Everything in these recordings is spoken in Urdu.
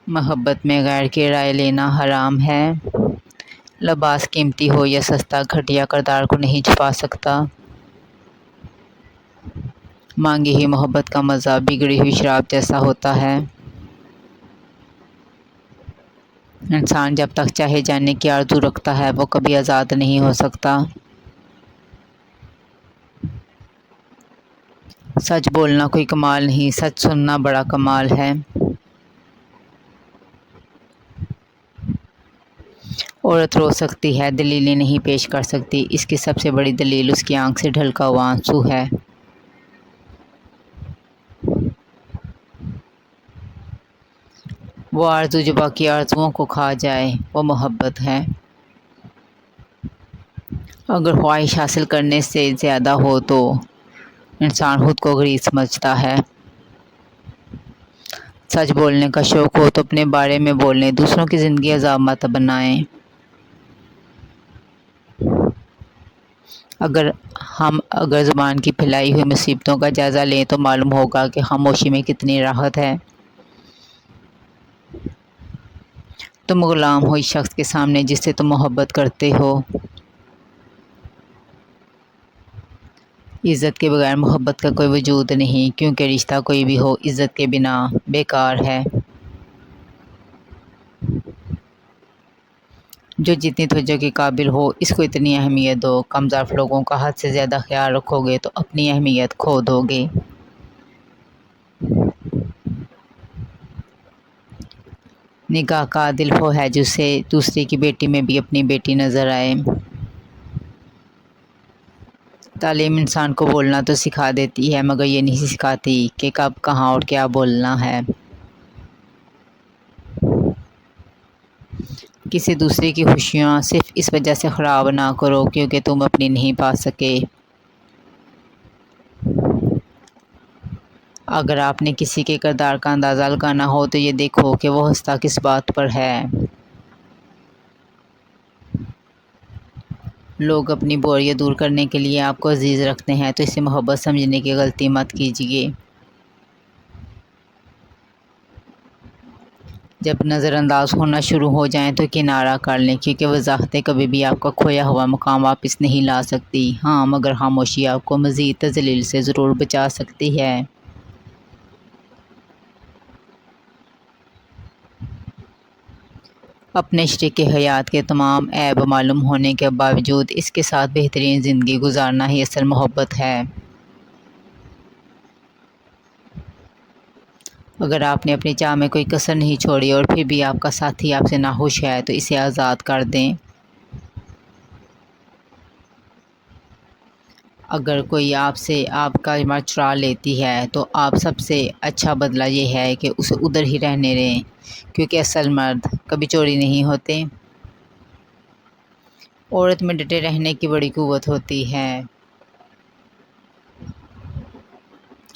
محبت میں غیر کی رائے لینا حرام ہے۔ لباس قیمتی ہو یا سستا گھٹیا کردار کو نہیں چھپا سکتا۔ مانگی ہوئی محبت کا مزہ بگڑی ہوئی شراب جیسا ہوتا ہے۔ انسان جب تک چاہے جانے کی آرزو رکھتا ہے وہ کبھی آزاد نہیں ہو سکتا۔ سچ بولنا کوئی کمال نہیں، سچ سننا بڑا کمال ہے۔ عورت رو سکتی ہے، دلیلیں نہیں پیش کر سکتی، اس کی سب سے بڑی دلیل اس کی آنکھ سے ڈھلکا ہوا آنسو ہے۔ وہ آرزو جو باقی آرزوؤں کو کھا جائے وہ محبت ہے۔ اگر خواہش حاصل کرنے سے زیادہ ہو تو انسان خود کو غریب سمجھتا ہے۔ سچ بولنے کا شوق ہو تو اپنے بارے میں بولیں، دوسروں کی زندگی عذاب مت بنائیں۔ اگر زبان کی پھیلائی ہوئی مصیبتوں کا جائزہ لیں تو معلوم ہوگا کہ خاموشی میں کتنی راحت ہے۔ تم غلام ہو اس شخص کے سامنے جس سے تم محبت کرتے ہو۔ عزت کے بغیر محبت کا کوئی وجود نہیں، کیونکہ رشتہ کوئی بھی ہو عزت کے بنا بیکار ہے۔ جو جتنی توجہ کے قابل ہو اس کو اتنی اہمیت دو، کم ظرف لوگوں کا حد سے زیادہ خیال رکھو گے تو اپنی اہمیت کھو دو گے۔ نگاہ کا عادل وہ ہے جسے دوسرے کی بیٹی میں بھی اپنی بیٹی نظر آئے۔ تعلیم انسان کو بولنا تو سکھا دیتی ہے مگر یہ نہیں سکھاتی کہ کب کہاں اور کیا بولنا ہے۔ کسی دوسرے کی خوشیاں صرف اس وجہ سے خراب نہ کرو کیونکہ تم اپنی نہیں پا سکے۔ اگر آپ نے کسی کے کردار کا اندازہ لگانا ہو تو یہ دیکھو کہ وہ ہنستا کس بات پر ہے۔ لوگ اپنی بوریت دور کرنے کے لیے آپ کو عزیز رکھتے ہیں تو اسے محبت سمجھنے کی غلطی مت کیجیے۔ جب نظر انداز ہونا شروع ہو جائیں تو کنارہ کر لیں کیونکہ وضاحتیں کبھی بھی آپ کا کھویا ہوا مقام واپس نہیں لا سکتی۔ ہاں مگر خاموشی آپ کو مزید تذلیل سے ضرور بچا سکتی ہے۔ اپنے شریک حیات کے تمام عیب معلوم ہونے کے باوجود اس کے ساتھ بہترین زندگی گزارنا ہی اصل محبت ہے۔ اگر آپ نے اپنی چاہ میں کوئی کسر نہیں چھوڑی اور پھر بھی آپ کا ساتھی آپ سے ناخوش ہے تو اسے آزاد کر دیں۔ اگر کوئی آپ سے آپ کا مرد چرا لیتی ہے تو آپ سب سے اچھا بدلہ یہ ہے کہ اسے ادھر ہی رہنے دیں کیونکہ اصل مرد کبھی چوری نہیں ہوتے۔ عورت میں ڈٹے رہنے کی بڑی قوت ہوتی ہے۔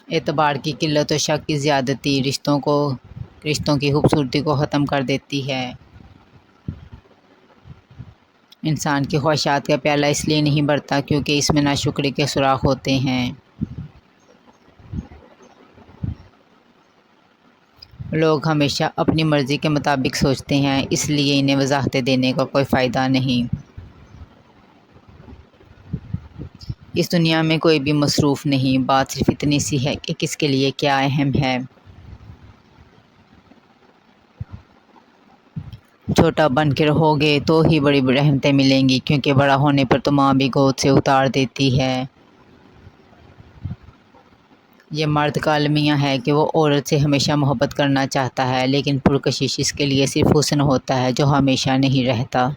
اعتبار کی قلت و شک کی زیادتی رشتوں کی خوبصورتی کو ختم کر دیتی ہے۔ انسان کی خواہشات کا پیالہ اس لیے نہیں بھرتا کیونکہ اس میں ناشکری کے سوراخ ہوتے ہیں۔ لوگ ہمیشہ اپنی مرضی کے مطابق سوچتے ہیں اس لیے انہیں وضاحتیں دینے کا کوئی فائدہ نہیں۔ اس دنیا میں کوئی بھی مصروف نہیں، بات صرف اتنی سی ہے کہ کس کے لیے کیا اہم ہے۔ چھوٹا بن کے رہو گے تو ہی بڑی رحمتیں ملیں گی کیونکہ بڑا ہونے پر تو ماں بھی گود سے اتار دیتی ہے۔ یہ مرد کا المیہ ہے کہ وہ عورت سے ہمیشہ محبت کرنا چاہتا ہے لیکن پرکشش اس کے لیے صرف حسن ہوتا ہے جو ہمیشہ نہیں رہتا۔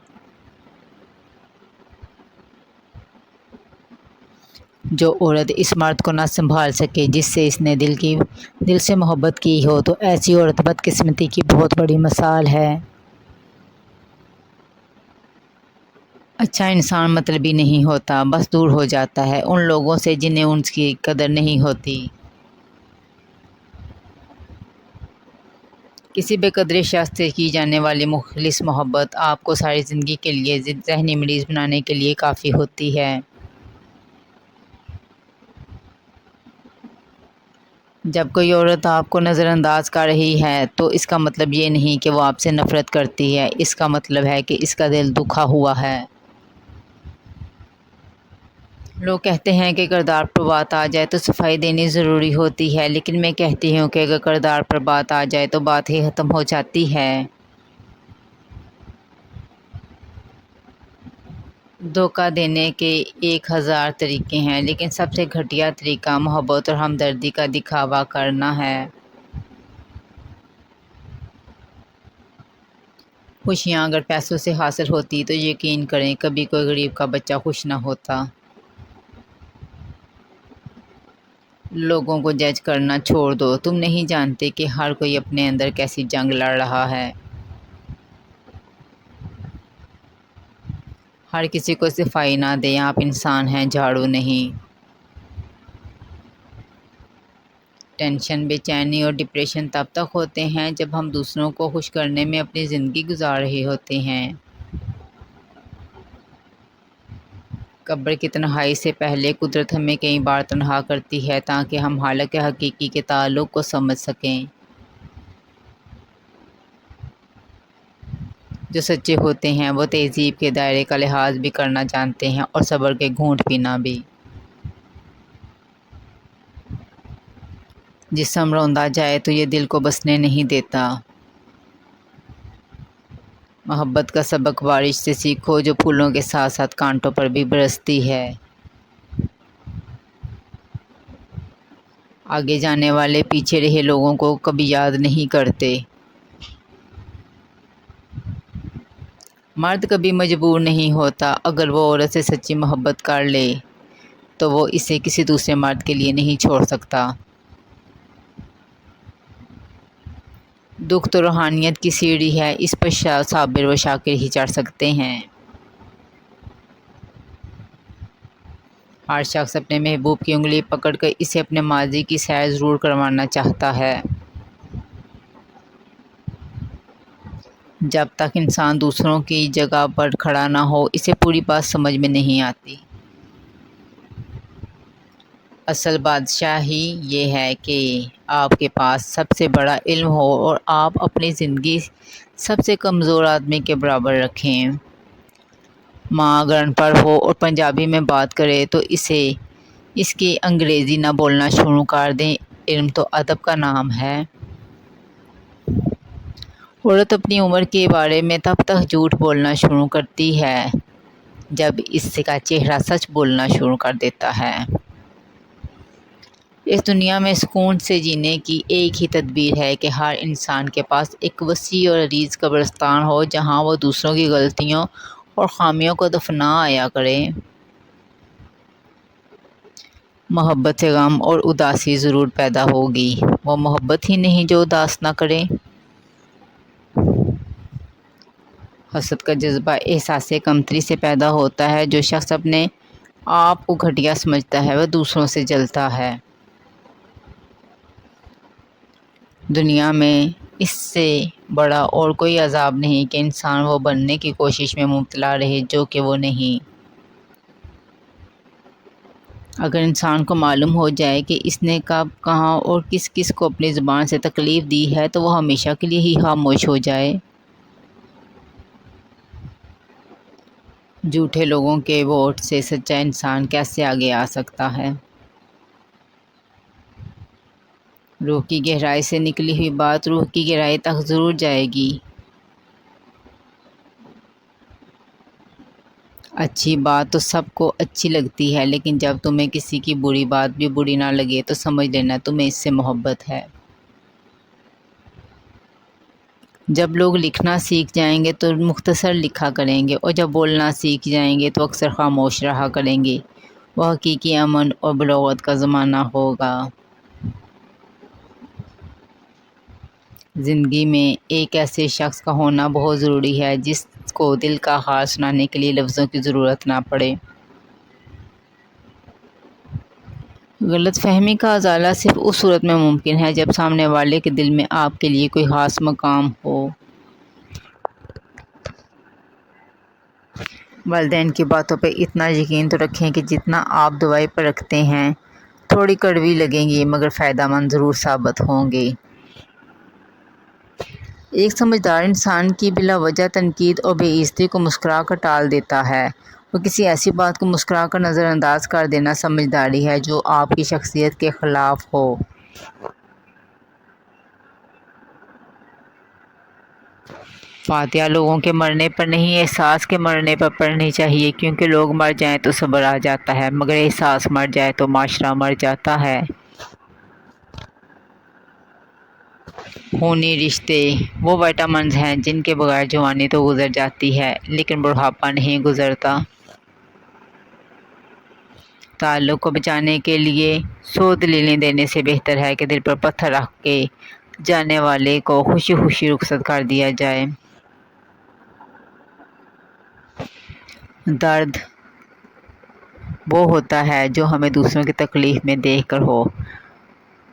جو عورت اس مرد کو نہ سنبھال سکے جس سے اس نے دل سے محبت کی ہو تو ایسی عورت بدقسمتی کی بہت بڑی مثال ہے۔ اچھا انسان مطلبی نہیں ہوتا، بس دور ہو جاتا ہے ان لوگوں سے جنہیں ان کی قدر نہیں ہوتی۔ کسی بے قدر شخص سے کی جانے والی مخلص محبت آپ کو ساری زندگی کے لیے ذہنی مریض بنانے کے لیے کافی ہوتی ہے۔ جب کوئی عورت آپ کو نظر انداز کر رہی ہے تو اس کا مطلب یہ نہیں کہ وہ آپ سے نفرت کرتی ہے، اس کا مطلب ہے کہ اس کا دل دکھا ہوا ہے۔ لوگ کہتے ہیں کہ کردار پر بات آ جائے تو صفائی دینی ضروری ہوتی ہے، لیکن میں کہتی ہوں کہ اگر کردار پر بات آ جائے تو بات ہی ختم ہو جاتی ہے۔ دھوکہ دینے کے 1000 طریقے ہیں، لیکن سب سے گھٹیا طریقہ محبت اور ہمدردی کا دکھاوا کرنا ہے۔ خوشیاں اگر پیسوں سے حاصل ہوتی تو یقین کریں کبھی کوئی غریب کا بچہ خوش نہ ہوتا۔ لوگوں کو جج کرنا چھوڑ دو، تم نہیں جانتے کہ ہر کوئی اپنے اندر کیسی جنگ لڑ رہا ہے۔ ہر کسی کو صفائی نہ دیں، آپ انسان ہیں، جھاڑو نہیں۔ ٹینشن، بے چینی اور ڈپریشن تب تک ہوتے ہیں جب ہم دوسروں کو خوش کرنے میں اپنی زندگی گزار رہے ہوتے ہیں۔ قبر کی تنہائی سے پہلے قدرت ہمیں کئی بار تنہا کرتی ہے تاکہ ہم حالق حقیقی کے تعلق کو سمجھ سکیں۔ جو سچے ہوتے ہیں وہ تہذیب کے دائرے کا لحاظ بھی کرنا جانتے ہیں اور صبر کے گھونٹ پینا بھی۔ جسم روندا جائے تو یہ دل کو بسنے نہیں دیتا۔ محبت کا سبق بارش سے سیکھو جو پھولوں کے ساتھ ساتھ کانٹوں پر بھی برستی ہے۔ آگے جانے والے پیچھے رہے لوگوں کو کبھی یاد نہیں کرتے۔ مرد کبھی مجبور نہیں ہوتا، اگر وہ عورت سے سچی محبت کر لے تو وہ اسے کسی دوسرے مرد کے لیے نہیں چھوڑ سکتا۔ دکھ تو روحانیت کی سیڑھی ہے، اس پر صابر و شاکر ہی چڑھ سکتے ہیں۔ ہر شخص اپنے محبوب کی انگلی پکڑ کر اسے اپنے ماضی کی سیر ضرور کروانا چاہتا ہے۔ جب تک انسان دوسروں کی جگہ پر کھڑا نہ ہو اسے پوری بات سمجھ میں نہیں آتی۔ اصل بادشاہی یہ ہے کہ آپ کے پاس سب سے بڑا علم ہو اور آپ اپنی زندگی سب سے کمزور آدمی کے برابر رکھیں۔ ماں اگر ان پڑھ ہو اور پنجابی میں بات کرے تو اس کی انگریزی نہ بولنا شروع کر دیں، علم تو ادب کا نام ہے۔ عورت اپنی عمر کے بارے میں تب تک جھوٹ بولنا شروع کرتی ہے جب اس کا چہرہ سچ بولنا شروع کر دیتا ہے۔ اس دنیا میں سکون سے جینے کی ایک ہی تدبیر ہے کہ ہر انسان کے پاس ایک وسیع اور عریض قبرستان ہو جہاں وہ دوسروں کی غلطیوں اور خامیوں کو دفنا آیا کرے۔ محبت سے غم اور اداسی ضرور پیدا ہوگی، وہ محبت ہی نہیں جو اداس نہ کرے۔ حسد کا جذبہ احساس کمتری سے پیدا ہوتا ہے، جو شخص اپنے آپ کو گھٹیا سمجھتا ہے وہ دوسروں سے جلتا ہے۔ دنیا میں اس سے بڑا اور کوئی عذاب نہیں کہ انسان وہ بننے کی کوشش میں مبتلا رہے جو کہ وہ نہیں۔ اگر انسان کو معلوم ہو جائے کہ اس نے کب، کہاں اور کس کس کو اپنی زبان سے تکلیف دی ہے تو وہ ہمیشہ کے لیے ہی خاموش ہو جائے۔ جھوٹے لوگوں کے ووٹ سے سچا انسان کیسے آگے آ سکتا ہے؟ روح کی گہرائی سے نکلی ہوئی بات روح کی گہرائی تک ضرور جائے گی۔ اچھی بات تو سب کو اچھی لگتی ہے، لیکن جب تمہیں کسی کی بری بات بھی بری نہ لگے تو سمجھ لینا تمہیں اس سے محبت ہے۔ جب لوگ لکھنا سیکھ جائیں گے تو مختصر لکھا کریں گے، اور جب بولنا سیکھ جائیں گے تو اکثر خاموش رہا کریں گے۔ وہ حقیقی امن اور بلوغت کا زمانہ ہوگا۔ زندگی میں ایک ایسے شخص کا ہونا بہت ضروری ہے جس کو دل کا حال سنانے کے لیے لفظوں کی ضرورت نہ پڑے۔ غلط فہمی کا ازالہ صرف اس صورت میں ممکن ہے جب سامنے والے کے دل میں آپ کے لیے کوئی خاص مقام ہو۔ والدین کی باتوں پہ اتنا یقین تو رکھیں کہ جتنا آپ دعائیں پر رکھتے ہیں، تھوڑی کڑوی لگیں گی مگر فائدہ مند ضرور ثابت ہوں گی۔ ایک سمجھدار انسان کی بلا وجہ تنقید اور بے عزتی کو مسکرا کر ٹال دیتا ہے۔ وہ کسی ایسی بات کو مسکرا کر نظر انداز کر دینا سمجھداری ہے جو آپ کی شخصیت کے خلاف ہو۔ فاتحہ لوگوں کے مرنے پر نہیں، احساس کے مرنے پر پڑھنی چاہیے، کیونکہ لوگ مر جائیں تو صبر آ جاتا ہے مگر احساس مر جائے تو معاشرہ مر جاتا ہے۔ خونی رشتے وہ وائٹامنز ہیں جن کے بغیر جوانی تو گزر جاتی ہے لیکن بڑھاپا نہیں گزرتا۔ تعلق کو بچانے کے لیے 100 دلیلیں دینے سے بہتر ہے کہ دل پر پتھر رکھ کے جانے والے کو خوشی خوشی رخصت کر دیا جائے۔ درد وہ ہوتا ہے جو ہمیں دوسروں کی تکلیف میں دیکھ کر ہو،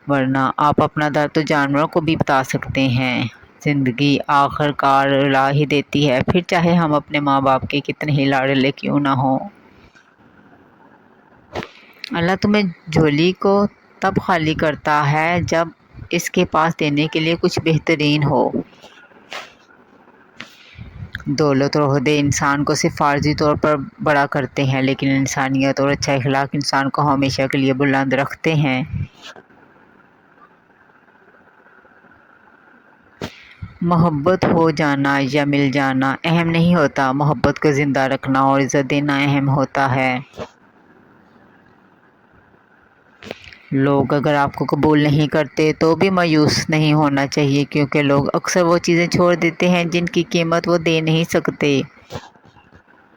ورنہ آپ اپنا درد تو جانوروں کو بھی بتا سکتے ہیں۔ زندگی آخر کار رلا ہی دیتی ہے، پھر چاہے ہم اپنے ماں باپ کے کتنے ہی لاڈلے کیوں نہ ہوں۔ اللہ تمہیں جھولی کو تب خالی کرتا ہے جب اس کے پاس دینے کے لیے کچھ بہترین ہو۔ دولت اور عہدے انسان کو صرف عارضی طور پر بڑا کرتے ہیں لیکن انسانیت اور اچھا اخلاق انسان کو ہمیشہ کے لیے بلند رکھتے ہیں۔ محبت ہو جانا یا مل جانا اہم نہیں ہوتا، محبت کو زندہ رکھنا اور عزت دینا اہم ہوتا ہے۔ لوگ اگر آپ کو قبول نہیں کرتے تو بھی مایوس نہیں ہونا چاہیے، کیونکہ لوگ اکثر وہ چیزیں چھوڑ دیتے ہیں جن کی قیمت وہ دے نہیں سکتے۔